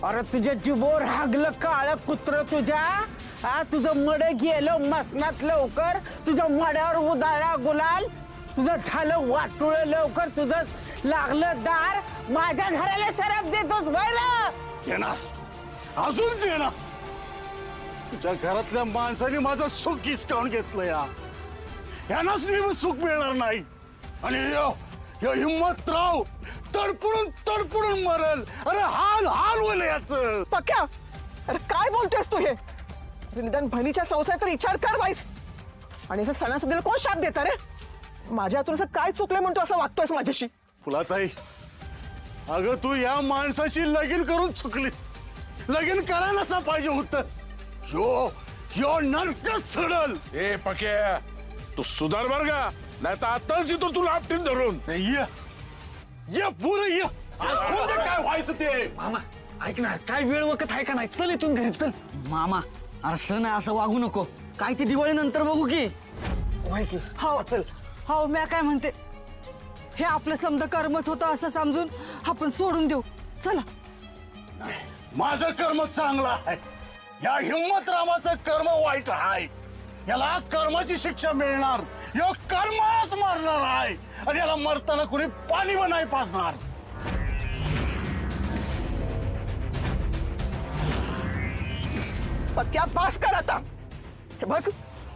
अरे तुझ्या जिबोर हागलं काळ कुत्र तुझ्या हा तुझं मड गेलं मसनात लवकर तुझ्या मड्यावर उदाळा गुलाल तुझं झालं वाटुळ लवकर तुझं लागलं दार माझ्या घराला शराब देतोस बरं येणार अजून येणार तुझ्या घरातल्या माणसाने माझं सुख हिसकावून घेतलं यानाच नेहमी सुख मिळणार नाही आणि हिम्मतराव तडपडून मरल अरे हाल हाल होईल याच पक्या अरे काय बोलतोयस तू हे निदान बहिणीच्या संसाराचा विचार कर बाईस आणि असं सणासुदीला कोण शाप देता रे माझ्या हातून असं काय चुकलं म्हणतो असं वागतोयस माझ्याशी फुलाताई अगं तू या माणसाशी लगीन करून चुकलीस लगीन करा नसा पाहिजे होतस यो नरकच सडल ए पक्या तू सुधार बर का नाही तर आताच येतो तुला आपटीन धरून ये पुरं ये काय व्हायचं ते मामा ऐक ना काय वेळ वकत आहे का नाही चल इथून घरी चल मामा अरे सण आहे असं वागू नको काय ते दिवाळी नंतर बघू की होय की हो चल हो मी काय म्हणते हे आपलं समजा कर्मच होतं असं समजून आपण सोडून देऊ चला माझं कर्म चांगलं आहे या हिम्मतरामाचं कर्म वाईट आहे याला कर्माची शिक्षा मिळणार यो कर्मच मारणार आहे आणि याला मरताना कोणी पाणी पण नाही पाजणार पक्या पास कर आता हे बघ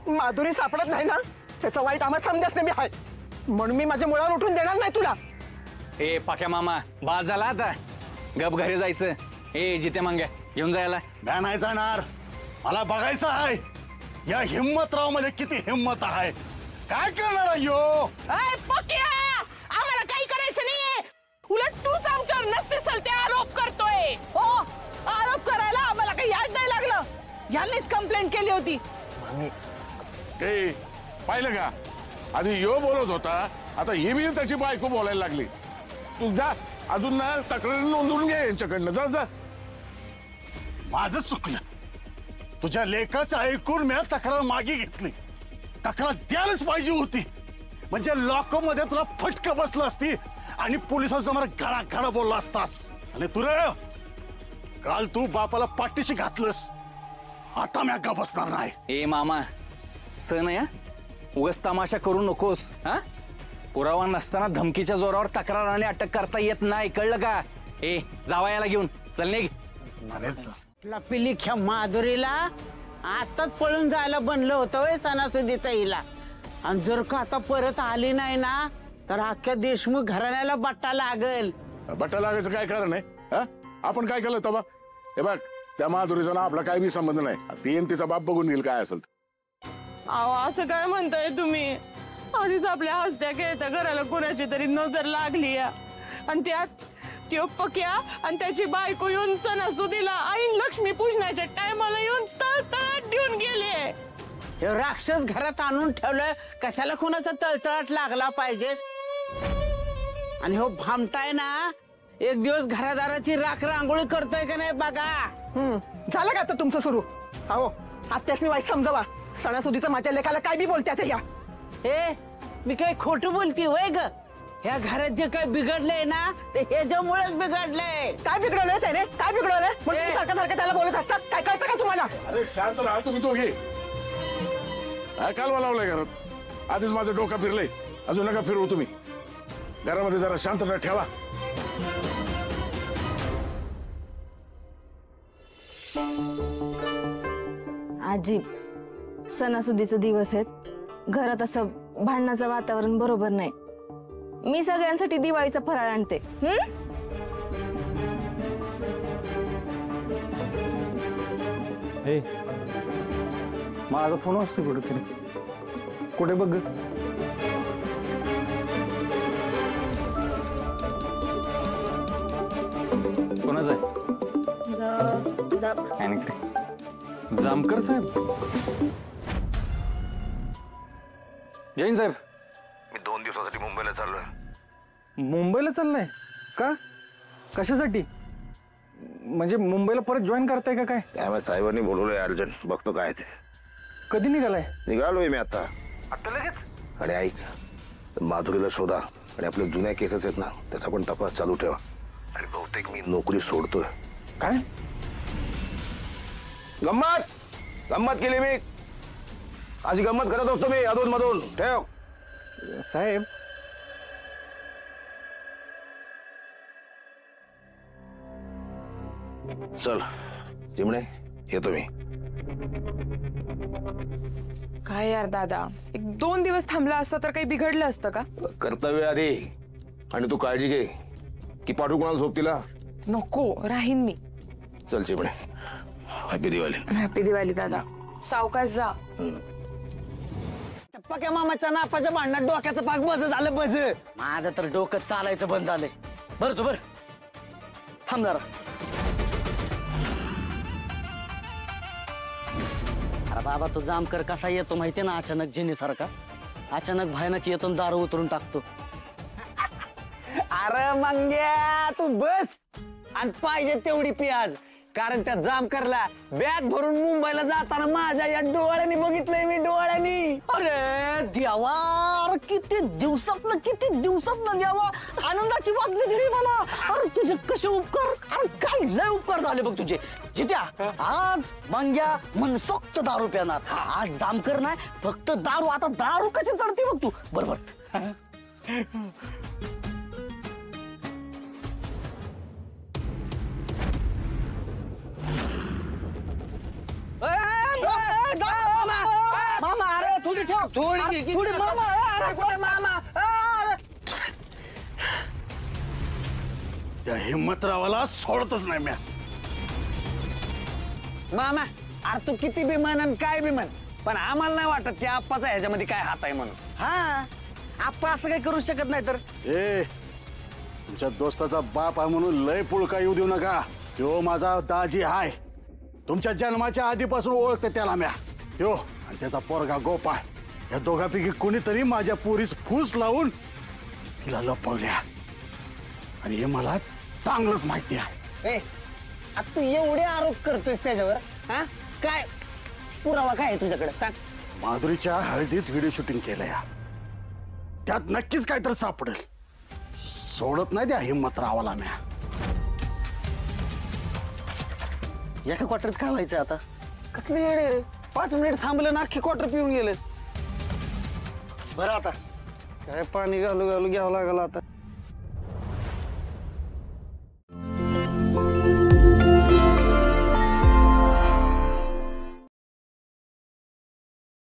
माधुरी सापडत नाही ना त्याचा वाईट आम्हाला समजत नाही मी आहे म्हणून मी माझ्या मुळावर उठून देणार नाही तुला ए पाक्या मामा बाज झाला आता गप घरी जायचं ए जिते मांग्या घेऊन जायला मी नाही जाणार मला बघायचं आहे या हिम्मतराव मध्ये किती हिम्मत आहे काय करणार यो पक्या आम्हाला काही करायचं नाहीये उलट तूच आमच्यावर नसते सलते आरोप करतोय हो आरोप करायला आम्हाला काही याद नाही लागलं यांनीच कंप्लेंट केली होती ए पाहिलं का आधी यो बोलत होता आता ही बी त्याची बायको बोलायला लागली तू जा अजून ना तक्रार नोंदवून घे यांच्याकडनं जा जा माझं चुकलं तुझ्या लेखाचं ऐकून मी तक्रार मागे घेतली तक्रार द्यायलाच पाहिजे होती म्हणजे लॉकअप मध्ये तुला फटकं बसलं असती आणि पोलिसांचा मला घडा बोलला असतास आणि तू रे काल तू बापाला पाठीशी घातलंस आता मी का बसणार नाही ए मामा सण या उगाच तमाशा करू नकोस हा पुरावा नसताना धमकीच्या जोरावर तक्रार आणि अटक करता येत नाही कळलं का ए जावा याला घेऊन चल निघ पिलीख्या माधुरीला आताच पळून जायला बनलं होतं वय सणासुदीचा हिला आणि जर का आता परत आली नाही ना तर अख्ख्या देशमुख घराण्याला बट्टा लागल बट्टा लागायचं काय कारण आहे हा आपण काय केलं तबा हे बघ त्या माधुरीचा ना आपला काही बी संबंध नाही ती तिचा बाप बघून घेईल काय असेल अहो असं काय म्हणताय तुम्ही आधीच आपल्या हसत्या खेळत्या घराला कोणाची तरी नजर लागली आणि त्यात त्यो पक्या आणि त्याची बायको येऊन सणासुदीला आईन लक्ष्मी पूजनाच्या टायमाला येऊन तळतळाट देऊन गेले हे राक्षस घरात आणून ठेवलं कशाला कोणाचा तळतळाट लागला पाहिजे आणि हो भामटाय ना एक दिवस घरादाराची राख रांगोळी करतोय का नाही बघा झालं का आता तुमचं सुरू अहो आत्यासनी वाईट समजावा सणासुदीचं माझ्या लेखाला काय बी बोलत्यात या हे मी काही खोटं बोलती होय ग ह्या घरात जे काय बिघडलंय ना ते ह्याच्यामुळेच बिघडलंय काय बिघडवलंय त्याने काय बिघडवलंय म्हणजे सारखं सारखं त्याला बोलत असतात काय कळतं का तुम्हाला अरे शांत राहा तुम्ही दोघे काय कालवा लावलाय घरात आधीच माझं डोकं फिरलंय अजून नका फिरवू तुम्ही घरामध्ये जरा शांतता ठेवा आजी सणासुदीचे दिवस आहेत घरात असं भांडणाचं वातावरण बरोबर नाही मी सगळ्यांसाठी दिवाळीचा फराळ आणते माझा फोन असतो कुठे तरी कुठे बघ कोणाचा आहे जामकर साहेब जैन साहेब मी 2 दिवसासाठी मुंबईला चाललोय मुंबईला चाललाय का कशासाठी म्हणजे मुंबईला परत जॉईन करताय का काय त्यामुळे साहेबांनी बोलवलंय अर्जंट बघतो काय ते कधी निघालाय निघालोय मी आता लगेच आणि ऐक माधुरीला शोधा आणि आपल्या जुन्या केसेस आहेत ना त्याचा पण तपास चालू ठेवा आणि बहुतेक मी नोकरी सोडतोय काय गंमत केली मी. अशी गंमत करत असतो मी अधून मधून. ठेव. साहेब चल चिमणे येतो मी. काय यार दादा, 1-2 दिवस थांबला असता तर काही बिघडलं असतं का? कर्तव्य आधी. आणि तू काळजी घे की पाठवू कोणाला सोबतीला. नको, राहीन मी. चल चिमणे. हॅपी दिवाळी. हॅपी दिवाळी दादा. सावकाश जा. पक्या मामाच्या नापाच्या भांडणात डोक्याचं पाक बज झालं बज. माझं तर डोकं चालायचं बंद झालंय. बरं तू बर थांब जरा. अरे बाबा तो जामकर कसा येतो माहितीये ना, अचानक जिनीसारखा. अचानक भयानक येतो आणि दारू उतरून टाकतो. अरे मंग्या तू बस आणि पाहिजे तेवढी पियाज. कारण त्या जामकरला बॅग भरून मुंबईला जाताना माझ्या या डोळ्यांनी बघितलंय मी, डोळ्यांनी. अरे देवा, किती दिवसात देवा आनंदाची बातमी दिली मला. अरे तुझे कसे उपकार, अरे काय लय उपकार झाले बघ तुझे. जित्या आज मंग्या मनसोक्त दारू पिणार. आज जामकर नाही फक्त दारू. आता दारू कशी चढते बघ तू. बरोबर. मामा अरे थोडी ठेव. थोडी मामा. अरे कुठे मामा. त्या हिम्मतरावाला सोडतच नाही म्या. मामा अरे तू किती बी म्हण आणि काय बी म्हण, पण आम्हाला नाही वाटत की आप्पाचा ह्याच्यामध्ये काय हात आहे म्हणून. हा आप्पा असं काही करू शकत नाही तर. ए तुमच्या दोस्ताचा बाप आहे म्हणून लय पुळका येऊ देऊ नका. तो माझा दाजी हाय. तुमच्या जन्माच्या आधीपासून ओळखते त्याला म्या. तो आणि त्याचा पोरगा गोपाळ, या दोघांपैकी कोणीतरी माझ्या पोरीस फूस लावून तिला लपवल्या. आणि हे मला चांगलंच माहिती आहे. ए आता तू एवढे आरोप करतोयस त्याच्यावर, हा काय पुरावा काय आहे तुझ्याकडे सांग. माधुरीच्या हळदीत व्हिडिओ शूटिंग केलंय. त्यात नक्कीच काहीतरी सापडेल. सोडत नाही त्या हिम्मतरावाला म्या. एका क्वार्टरात काय व्हायचं आता. कसले येडे रे, 5 मिनिट थांबलं ना अख्खी क्वार्टर पिऊन गेले. बरं आता काय पाणी घालू घालू घ्यावं लागलं आता.